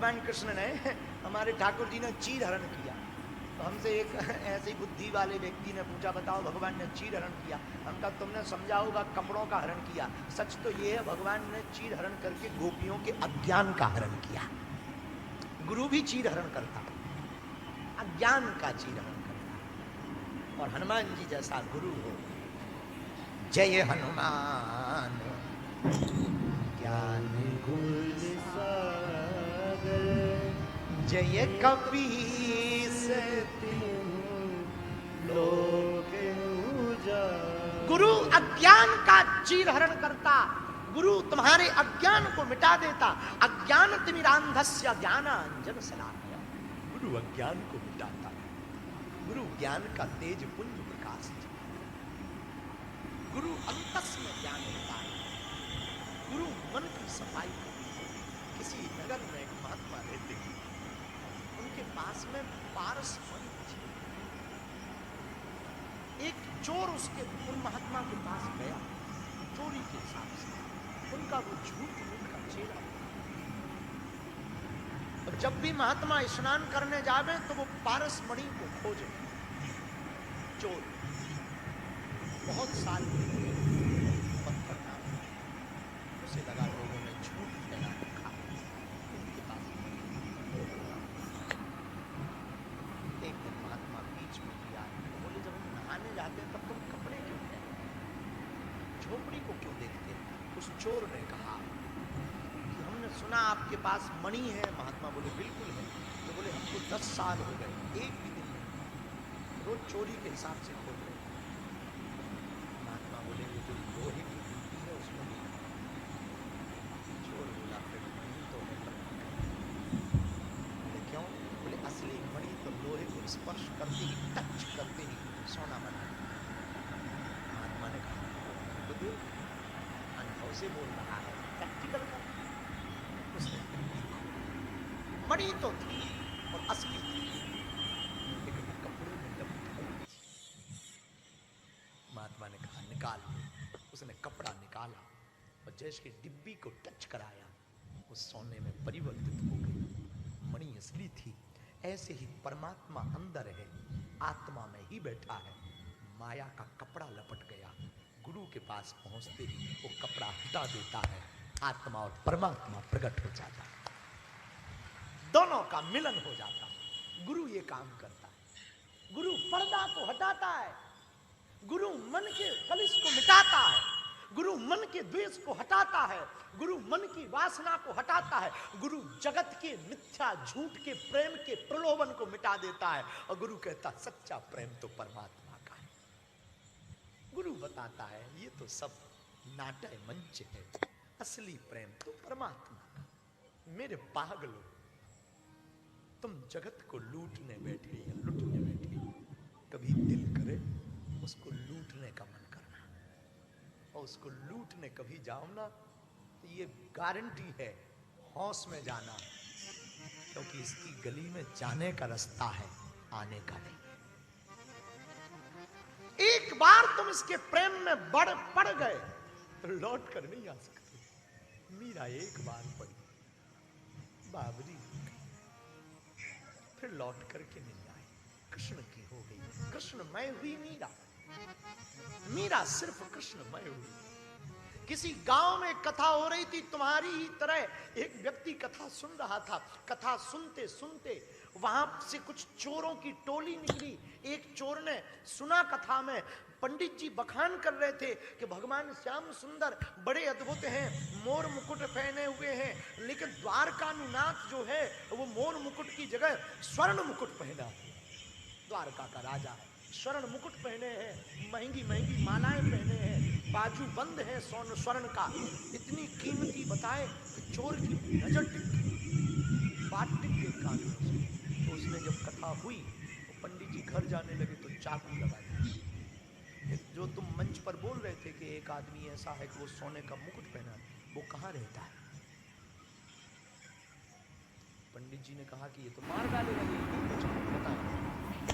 भगवान कृष्ण ने हमारे ठाकुर जी ने चीर हरण किया। तो हमसे एक ऐसे ही बुद्धि वाले व्यक्ति ने पूछा, बताओ भगवान ने चीर हरण किया? हम कहा तुमने समझा होगा कपड़ों का हरण किया। सच तो ये है, भगवान ने चीर हरण करके गोपियों के अज्ञान का हरण किया। गुरु भी चीर हरण करता, अज्ञान का चीर हरण करता। और हनुमान जी जैसा गुरु हो। जय हनुमान ज्ञान गुण सागर, जय कपीस लोक उजागर। गुरु अज्ञान का चीर हरण करता, गुरु तुम्हारे अज्ञान को मिटा देता। अज्ञान तिमिरांधस्य ज्ञानांजन शलाकया, गुरु अज्ञान को मिटाता। गुरु ज्ञान का तेज पुंज प्रकाश, गुरु अंतस में ज्ञान होता है। गुरु मन की सफाई करती है। किसी नगर में एक महात्मा रहते हैं, उनके पास में पारस मणि थी। एक चोर उसके उन महात्मा के पास गया चोरी के हिसाब से, उनका वो झूठ मूठ का चेहरा। और जब भी महात्मा स्नान करने जावे तो वो पारस मणि को खोजे। चोर बहुत साल पत्थर ना उसे लगा लोगों ने झूठ फैला रखा उनके पास। एक दिन महात्मा बीच में किया, बोले जब हम नहाने जाते हैं तब तुम कपड़े क्यों पहनते, झोपड़ी को क्यों देखते? उस चोर ने कहा कि हमने सुना आपके पास मणि है। महात्मा बोले बिल्कुल है। तो बोले हमको 10 साल हो गए, एक भी दिन नहीं, रोज चोरी के हिसाब से खोल रहे। महात्मा बोले वो जो लोहे की गिनती है उसमें भी। चोर बोला फिर मणि तो है, बोले क्यों? बोले असली मणि तो लोहे को स्पर्श करते ही, टच करते ही सोना बना। महात्मा ने कहा बुद्धू अनुभव से बोल रहा है, प्रैक्टिकल का। उसने मणि तो थी और असली थी, लेकिन कपड़े में लपेटी। महात्मा ने कहा निकाल। उसने कपड़ा निकाला और जैसे डिब्बी को टच कराया वो सोने में परिवर्तित हो गई। मणि असली थी। ऐसे ही परमात्मा अंदर है, आत्मा में ही बैठा है। माया का कपड़ा लपट गया, गुरु के पास पहुंचते ही वो कपड़ा हटा देता है, आत्मा और परमात्मा प्रकट हो जाता है, दोनों का मिलन हो जाता है। गुरु ये काम करता है। गुरु पर्दा को हटाता है, गुरु मन के कलिश को मिटाता है, गुरु मन के द्वेष को हटाता है, गुरु मन की वासना को हटाता है, गुरु जगत के मिथ्या झूठ के प्रेम के प्रलोभन को मिटा देता है। और गुरु कहता सच्चा प्रेम तो परमात्मा का है। गुरु बताता है ये तो सब नाट्य मंच है, असली प्रेम तो परमात्मा का। मेरे पागलों, तुम जगत को लूटने बैठे या लुटने बैठे, कभी दिल करे उसको लूटने का मन करना, और उसको लूटने कभी जाओ ना तो ये गारंटी है होश में जाना, क्योंकि इसकी गली में जाने का रास्ता है, आने का नहीं। एक बार तुम इसके प्रेम में पड़ गए तो लौट कर नहीं आ सकते। मीरा एक बार पड़ी, बाबरी, फिर लौट करके नहीं आई, कृष्ण की हो गई। कृष्णमय हुई मीरा, मीरा सिर्फ कृष्णमय हुई। किसी गांव में कथा हो रही थी, तुम्हारी ही तरह एक व्यक्ति कथा सुन रहा था। कथा सुनते सुनते वहां से कुछ चोरों की टोली निकली। एक चोर ने सुना कथा में पंडित जी बखान कर रहे थे कि भगवान श्याम सुंदर बड़े अद्भुत हैं, मोर मुकुट पहने हुए हैं, लेकिन द्वारकानुनाथ जो है वो मोर मुकुट की जगह स्वर्ण मुकुट पहना है। द्वारका का राजा है, स्वर्ण मुकुट पहने हैं, महंगी महंगी मालाएं पहने हैं, बाजू बंद है स्वर्ण का, इतनी कीमती बताए कि चोर की नजर टिक गई, बात टिक गई कान में। तो उसने जब कथा हुई तो पंडित जी घर जाने लगे तो चाकू लगा दिया। जो तुम मंच पर बोल रहे थे कि एक आदमी ऐसा है कि वो सोने का मुकुट पहना, वो कहाँ रहता है? पंडित जी ने कहा कि ये तो मार डालेगा, बताए।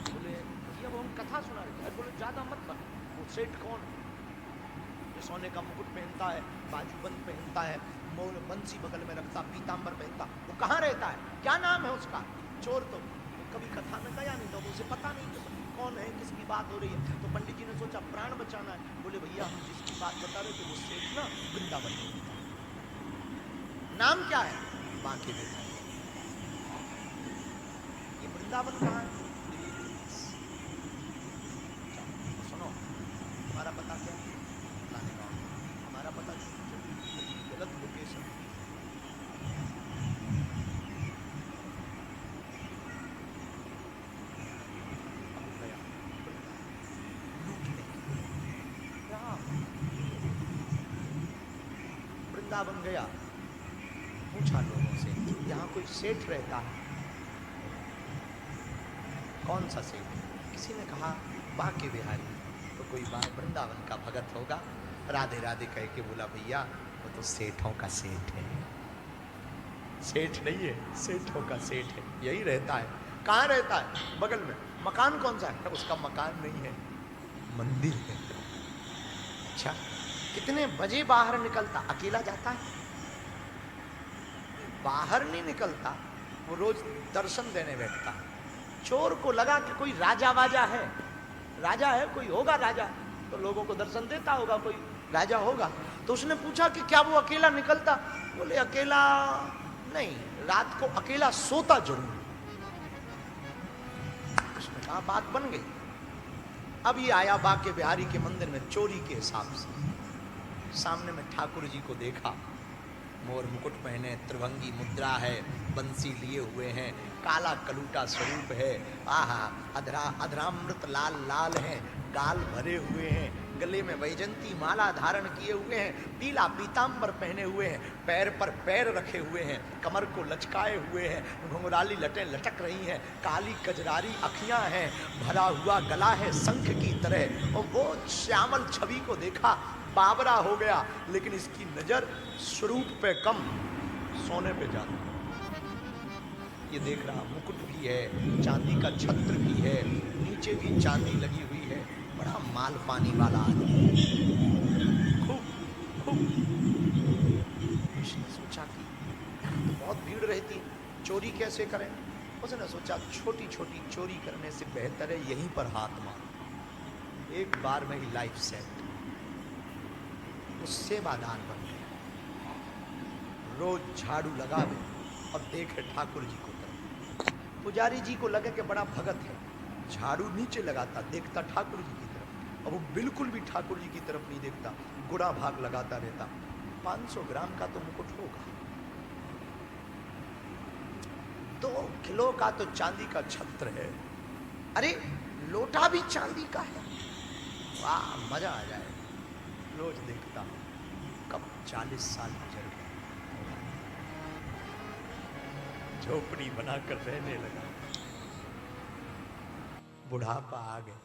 बोले भैया वो हम कथा सुना रहे थे। बोले ज्यादा मत बन, वो सेठ कौन है? सोने का मुकुट पहनता है, बाजूबंद पहनता है, मोर बंसी बगल में रखता, पीतांबर पहनता, वो कहाँ रहता है, क्या नाम है उसका? चोर तो कभी कथा में गया नहीं, तो उसे पता नहीं तो कौन है, किसकी बात हो रही है। तो पंडित जी ने सोचा प्राण बचाना है, बोले भैया हम जिसकी बात बता रहे थे वो सेठ ना वृंदावन में रहता है। नाम क्या है? बांके बिहारी। ये वृंदावन कहाँ है? सुनो, हमारा पता क्या है? फलाने गाँव। हमारा पता गलत लोकेशन। वृंदावन गया, पूछा लोगों से यहाँ कोई सेठ रहता है? कौन सा सेठ? किसी ने कहा बांके बिहारी। तो कोई वृंदावन का भगत होगा, राधे राधे कह के बोला भैया वो तो सेठों का सेठ है। सेठ नहीं है, सेठों का सेठ है, यही रहता है। कहाँ रहता है? बगल में। मकान कौन सा है? उसका मकान नहीं है, मंदिर है। अच्छा, कितने बजे बाहर निकलता? अकेला जाता है? बाहर नहीं निकलता, वो रोज दर्शन देने बैठता। चोर को लगा कि कोई राजा वाजा है, राजा है, कोई होगा राजा, तो लोगों को दर्शन देता होगा, कोई राजा होगा। तो उसने पूछा कि क्या वो अकेला निकलता? बोले अकेला नहीं, रात को अकेला सोता जरूर। उसने कहा बात बन गई। अब ये आया बांके बिहारी के मंदिर में चोरी के हिसाब से। सामने में ठाकुर जी को देखा, मोर मुकुट पहने, त्रिभंगी मुद्रा है, बंसी लिए हुए हैं, काला कलूटा स्वरूप है, आहा अधरामृत लाल लाल हैं, गाल भरे हुए हैं, गले में वैजंती माला धारण किए हुए हैं, पीला पीतांबर पहने हुए हैं, पैर पर पैर रखे हुए हैं, कमर को लचकाए हुए हैं, घुंघराली लटें लटक रही हैं, काली कजरारी अखियां हैं, भरा हुआ गला है शंख की तरह। और वो श्यामल छवि को देखा, बाबरा हो गया, लेकिन इसकी नजर स्वरूप पे कम, सोने पे जाती। ये देख रहा, मुकुट भी है, चांदी का छत्र भी है, नीचे भी चांदी लगी हुई है, बड़ा माल पानी वाला आदमी। खूब खूब उसने सोचा कि तो बहुत भीड़ रहती, चोरी कैसे करें? उसने सोचा छोटी छोटी चोरी करने से बेहतर है यहीं पर हाथ मार, एक बार में ही लाइफ सेट। उससे सेवादान बन गया, रोज झाड़ू लगावे और देखे ठाकुर जी को तरफ। पुजारी जी को लगे कि बड़ा भगत है, झाड़ू नीचे लगाता, देखता ठाकुर जी की तरफ, अब वो बिल्कुल भी ठाकुर जी की तरफ नहीं देखता, गुड़ा भाग लगाता रहता। 500 ग्राम का तो मुकुट होगा, 2 किलो का तो चांदी का छत्र है, अरे लोटा भी चांदी का है, वाह मजा आ जाए। रोज देखता, कब 40 साल गुजर गए, झोपड़ी बनाकर रहने लगा, बुढ़ापा आ गया।